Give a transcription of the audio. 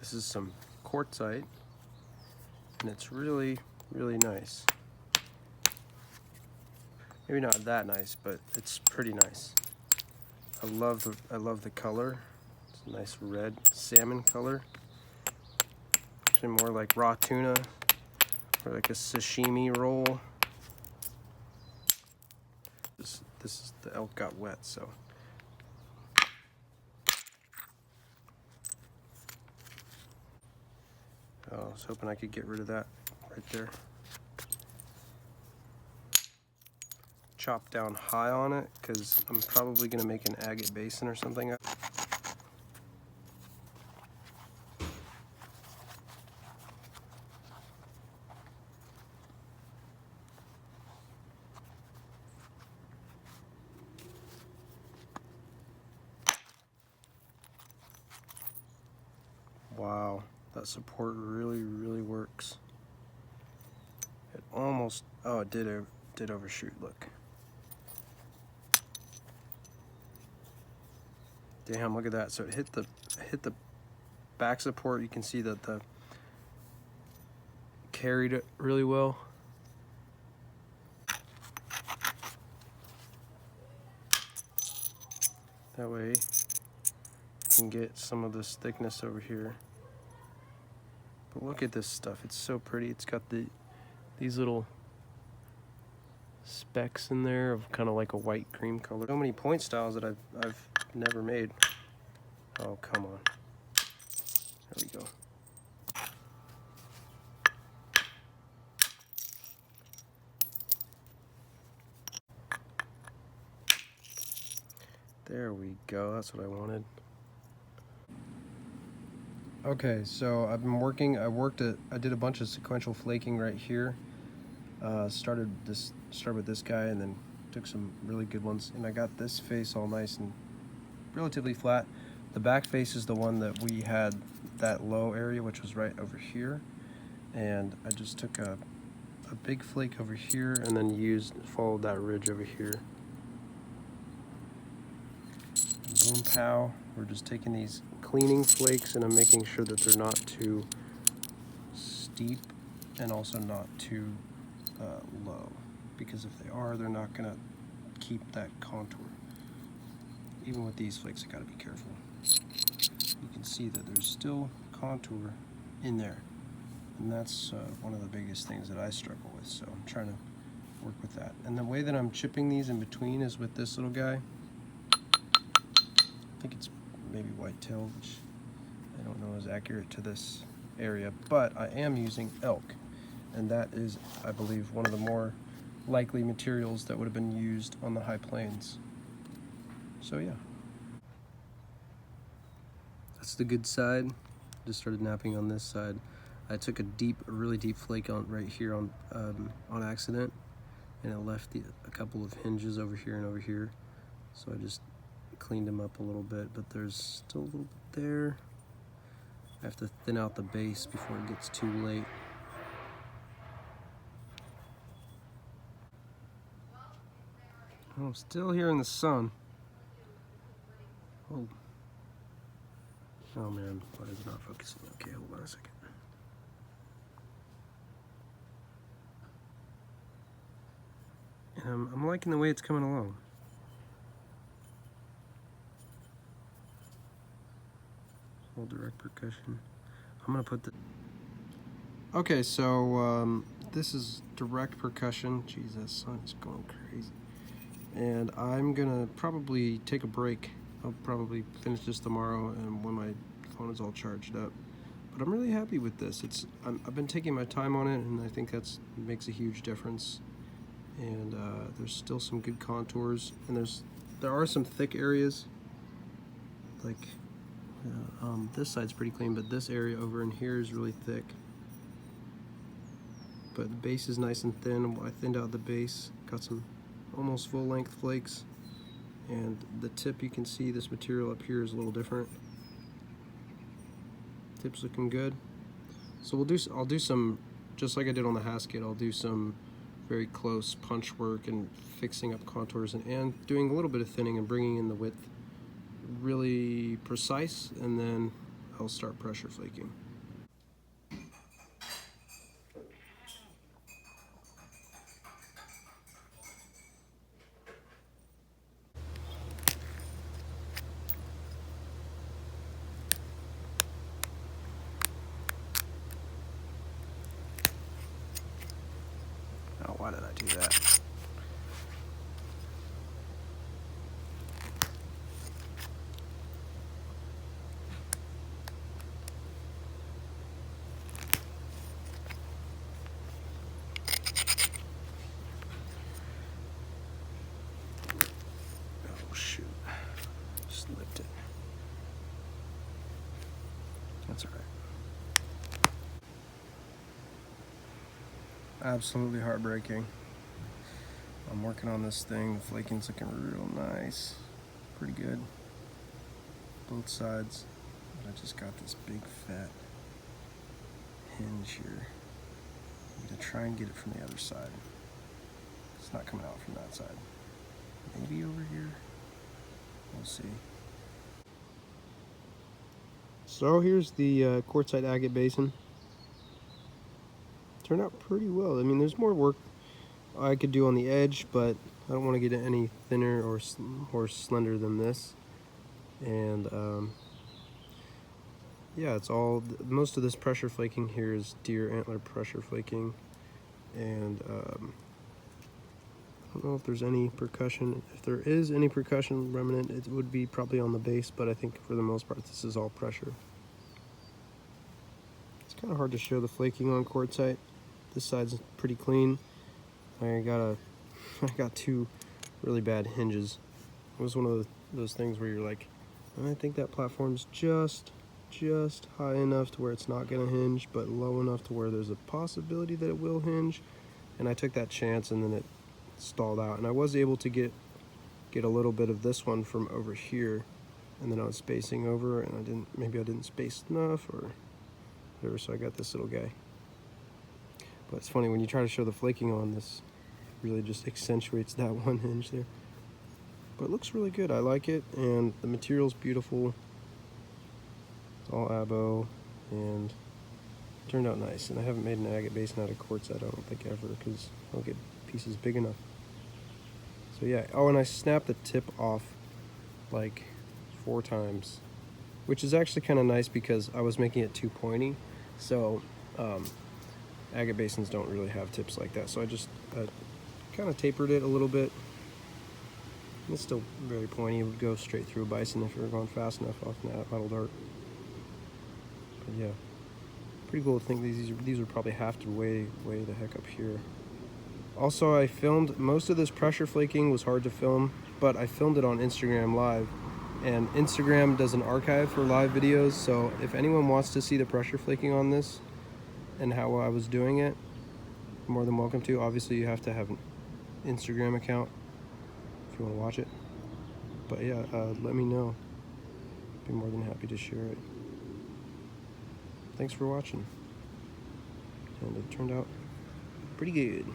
This is some quartzite, and it's really, really nice. Maybe not that nice, but it's pretty nice. I love the color. It's a nice red salmon color. Actually more like raw tuna or like a sashimi roll. This is, the elk got wet, so. Oh, I was hoping I could get rid of that right there. Chop down high on it because I'm probably going to make an agate basin or something. Wow, that support really, really works. It almost, oh, it did overshoot, look. Damn, look at that. So it hit the back support. You can see that the carried it really well. That way you can get some of this thickness over here. But look at this stuff. It's so pretty. It's got these little specks in there of kind of like a white cream color. So many point styles that I've never made. Oh, come on. There we go. There we go. That's what I wanted. Okay, so I've been working. I did a bunch of sequential flaking right here. Started with this guy and then took some really good ones, and I got this face all nice and relatively flat. The back face is the one that we had that low area, which was right over here, and I just took a big flake over here and then followed that ridge over here. Boom pow. We're just taking these cleaning flakes and I'm making sure that they're not too steep and also not too low, because if they are, they're not gonna keep that contour. Even with these flakes, I gotta be careful. You can see that there's still contour in there, and that's one of the biggest things that I struggle with, so I'm trying to work with that. And the way that I'm chipping these in between is with this little guy. I think it's maybe whitetail, which I don't know is accurate to this area, but I am using elk, and that is, I believe, one of the more likely materials that would have been used on the high plains. So yeah. That's the good side. Just started napping on this side. I took a really deep flake on right here on accident, and it left a couple of hinges over here and over here. So I just cleaned them up a little bit, but there's still a little bit there. I have to thin out the base before it gets too late. Oh, I'm still here in the sun. Oh. Oh man, why is it not focusing? Okay, hold on a second. And I'm liking the way it's coming along. Full direct percussion. I'm gonna put the... Okay, so this is direct percussion. Jeez, that sun is going crazy. And I'm gonna probably take a break. I'll probably finish this tomorrow and when my phone is all charged up. But I'm really happy with this. I've been taking my time on it, and I think that makes a huge difference. And there's still some good contours, and there are some thick areas. Like this side's pretty clean, but this area over in here is really thick. But the base is nice and thin. I thinned out the base, got some almost full length flakes. And the tip, you can see this material up here is a little different. Tip's looking good. So I'll do some, just like I did on the hasket, I'll do some very close punch work and fixing up contours and doing a little bit of thinning and bringing in the width really precise, and then I'll start pressure flaking. Oh, why did I do that? Oh shoot, slipped it. That's all right. Absolutely heartbreaking. I'm working on this thing. The flaking's looking real nice. Pretty good. Both sides. But I just got this big fat hinge here. I'm gonna try and get it from the other side. It's not coming out from that side. Maybe over here. We'll see. So here's the quartzite agate basin. Turned out pretty well. I mean, there's more work I could do on the edge, but I don't want to get it any thinner or more slender than this. And yeah, it's all, most of this pressure flaking here is deer antler pressure flaking. And I don't know if there's any percussion. If there is any percussion remnant, it would be probably on the base, but I think for the most part this is all pressure. It's kind of hard to show the flaking on quartzite. This side's pretty clean. I got two really bad hinges. It was one of those things where you're like, I think that platform's just high enough to where it's not gonna hinge, but low enough to where there's a possibility that it will hinge. And I took that chance, and then it stalled out. And I was able to get a little bit of this one from over here, and then I was spacing over, and maybe I didn't space enough or whatever. So I got this little guy. But it's funny when you try to show the flaking on this, really just accentuates that one hinge there. But it looks really good. I like it, and the material's beautiful. It's all abo, and it turned out nice. And I haven't made an agate basin out of quartzite, I don't think, ever, because I don't get pieces big enough. So yeah. Oh, and I snapped the tip off like 4 times, which is actually kind of nice because I was making it too pointy. So agate basins don't really have tips like that, so I just kind of tapered it a little bit. It's still very pointy. It would go straight through a bison if you were going fast enough off that metal dart. But yeah, pretty cool to think these would probably have to weigh the heck up here. Also, I filmed most of this pressure flaking. Was hard to film, but I filmed it on Instagram Live, and Instagram does an archive for live videos. So if anyone wants to see the pressure flaking on this and how I was doing it, more than welcome to. Obviously, you have to have an Instagram account if you want to watch it. But yeah, let me know. Be more than happy to share it. Thanks for watching. And it turned out pretty good.